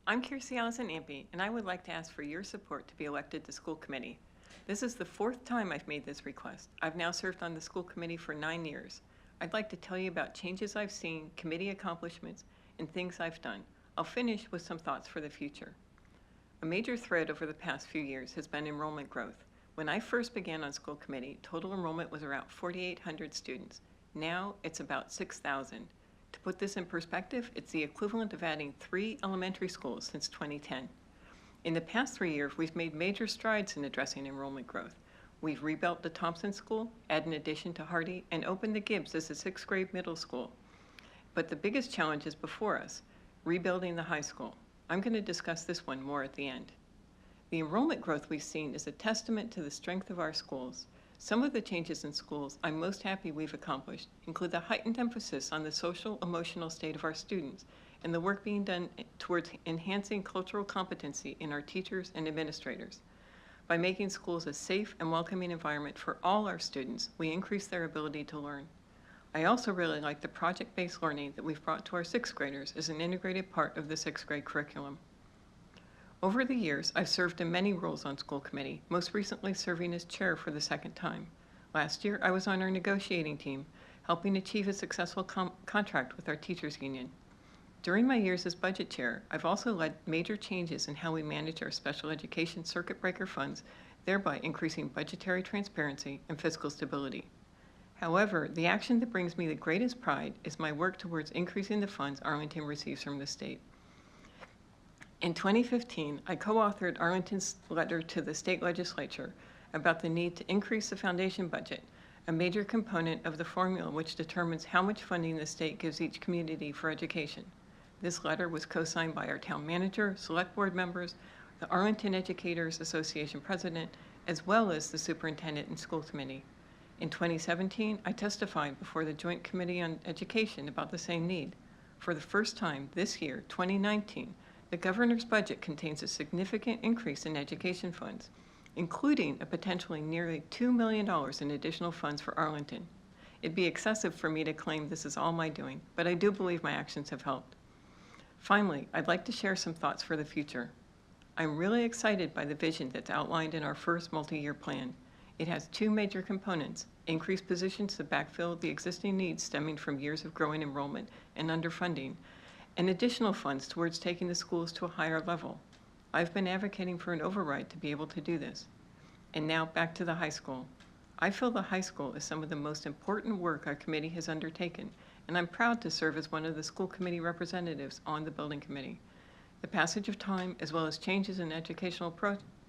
I'm Kirsi, Allison, Ampe, and I would like to ask for your support to be elected to school committee. This is the 4th time I've made this request. I've now served on the school committee for 9 years. I'd like to tell you about changes I've seen, committee accomplishments, and things I've done. I'll finish with some thoughts for the future. A major thread over the past few years has been enrollment growth. When I first began on school committee, total enrollment was around 4,800 students. Now it's about 6,000. To put this in perspective, it's the equivalent of adding 3 elementary schools since 2010. In the past 3 years, we've made major strides in addressing enrollment growth. We've rebuilt the Thompson School, added an addition to Hardy, and opened the Gibbs as a 6th grade middle school. But the biggest challenge is before us, rebuilding the high school. I'm going to discuss this one more at the end. The enrollment growth we've seen is a testament to the strength of our schools. Some of the changes in schools I'm most happy we've accomplished include the heightened emphasis on the social, emotional state of our students and the work being done towards enhancing cultural competency in our teachers and administrators. By making schools a safe and welcoming environment for all our students, we increase their ability to learn. I also really like the project-based learning that we've brought to our 6th graders as an integrated part of the 6th grade curriculum. Over the years, I've served in many roles on school committee, most recently serving as chair for the 2nd time. Last year, I was on our negotiating team, helping achieve a successful contract with our teachers union. During my years as budget chair, I've also led major changes in how we manage our special education circuit breaker funds, thereby increasing budgetary transparency and fiscal stability. However, the action that brings me the greatest pride is my work towards increasing the funds Arlington receives from the state. In 2015, I co-authored Arlington's letter to the state legislature about the need to increase the foundation budget, a major component of the formula which determines how much funding the state gives each community for education. This letter was co-signed by our town manager, select board members, the Arlington Educators Association president, as well as the superintendent and school committee. In 2017, I testified before the Joint Committee on Education about the same need. For the first time this year, 2019, the governor's budget contains a significant increase in education funds, including a potentially nearly $2 million in additional funds for Arlington. It'd be excessive for me to claim this is all my doing, but I do believe my actions have helped. Finally, I'd like to share some thoughts for the future. I'm really excited by the vision that's outlined in our first multi-year plan. It has 2 major components: increased positions to backfill the existing needs stemming from years of growing enrollment and underfunding, and additional funds towards taking the schools to a higher level. I've been advocating for an override to be able to do this. And now back to the high school. I feel the high school is some of the most important work our committee has undertaken, and I'm proud to serve as one of the school committee representatives on the building committee. The passage of time, as well as changes in educational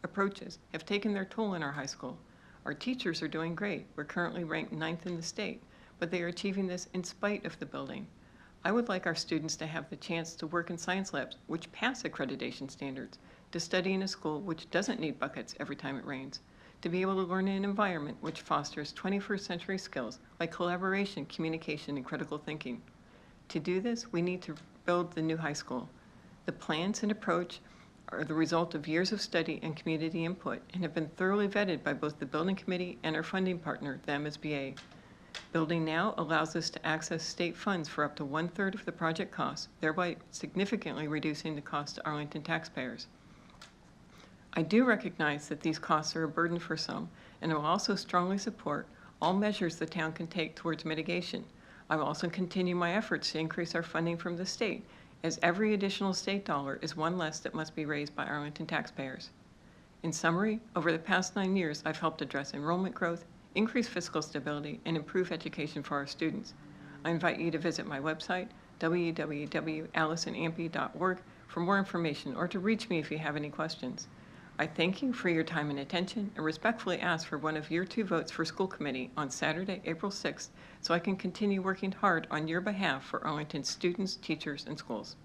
approaches, have taken their toll in our high school. Our teachers are doing great. We're currently ranked 9th in the state, but they are achieving this in spite of the building. I would like our students to have the chance to work in science labs which pass accreditation standards, to study in a school which doesn't need buckets every time it rains, to be able to learn in an environment which fosters 21st century skills like collaboration, communication, and critical thinking. To do this, we need to build the new high school. The plans and approach are the result of years of study and community input and have been thoroughly vetted by both the building committee and our funding partner, the MSBA. Building now allows us to access state funds for up to 1/3 of the project costs, thereby significantly reducing the cost to Arlington taxpayers. I do recognize that these costs are a burden for some, and will also strongly support all measures the town can take towards mitigation. I will also continue my efforts to increase our funding from the state, as every additional state dollar is one less that must be raised by Arlington taxpayers. In summary, over the past 9 years, I've helped address enrollment growth, increase fiscal stability, and improve education for our students. I invite you to visit my website, www.allisonampe.org, for more information or to reach me if you have any questions. I thank you for your time and attention and respectfully ask for one of your 2 votes for school committee on Saturday, April 6th, so I can continue working hard on your behalf for Arlington's students, teachers, and schools.